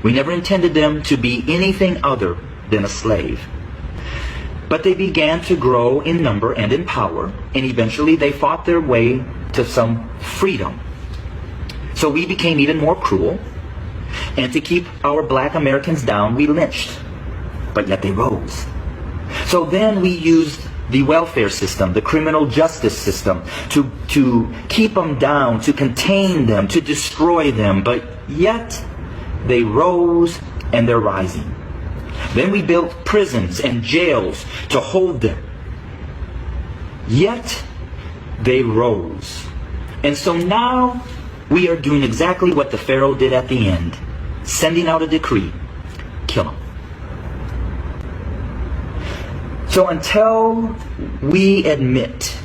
We never intended them to be anything other than a slave. But they began to grow in number and in power, and eventually they fought their way to some freedom. So we became even more cruel, and to keep our black Americans down, we lynched. But yet they rose. So then we used the welfare system, the criminal justice system, to keep them down, to contain them, to destroy them. But yet they rose, and they're rising. Then we built prisons and jails to hold them. Yet they rose. And so now we are doing exactly what the Pharaoh did at the end, sending out a decree: kill them. So until we admit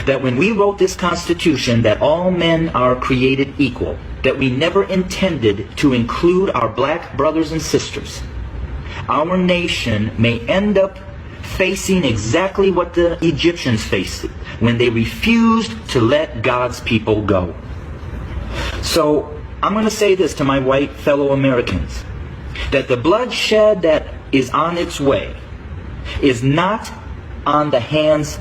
that when we wrote this Constitution that all men are created equal, that we never intended to include our black brothers and sisters, our nation may end up facing exactly what the Egyptians faced when they refused to let God's people go. So I'm going to say this to my white fellow Americans, that the bloodshed that is on its way is not on the hands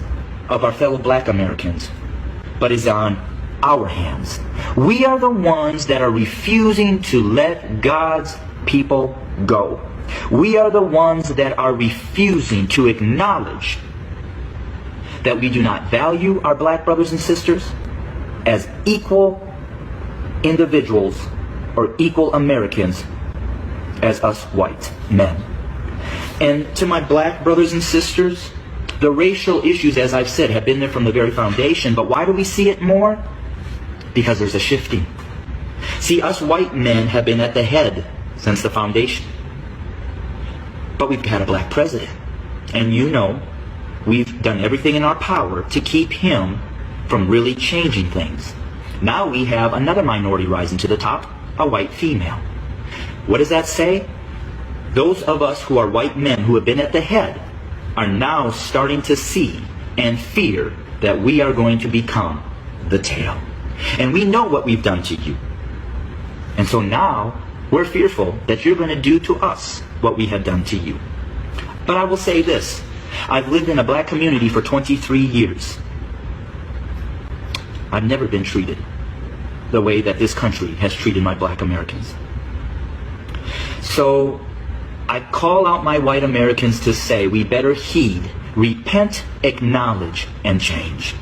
of our fellow black Americans, but is on our hands. We are the ones that are refusing to let God's people go. We are the ones that are refusing to acknowledge that we do not value our black brothers and sisters as equal individuals or equal Americans as us white men. And to my black brothers and sisters, the racial issues, as I've said, have been there from the very foundation. But why do we see it more? Because there's a shifting. See, us white men have been at the head since the foundation. But we've had a black president. And you know, we've done everything in our power to keep him from really changing things. Now we have another minority rising to the top, a white female. What does that say? Those of us who are white men who have been at the head are now starting to see and fear that we are going to become the tail. And we know what we've done to you. And so now we're fearful that you're going to do to us what we have done to you. But I will say this. I've lived in a black community for 23 years. I've never been treated the way that this country has treated my black Americans. So I call out my white Americans to say we better heed, repent, acknowledge, and change.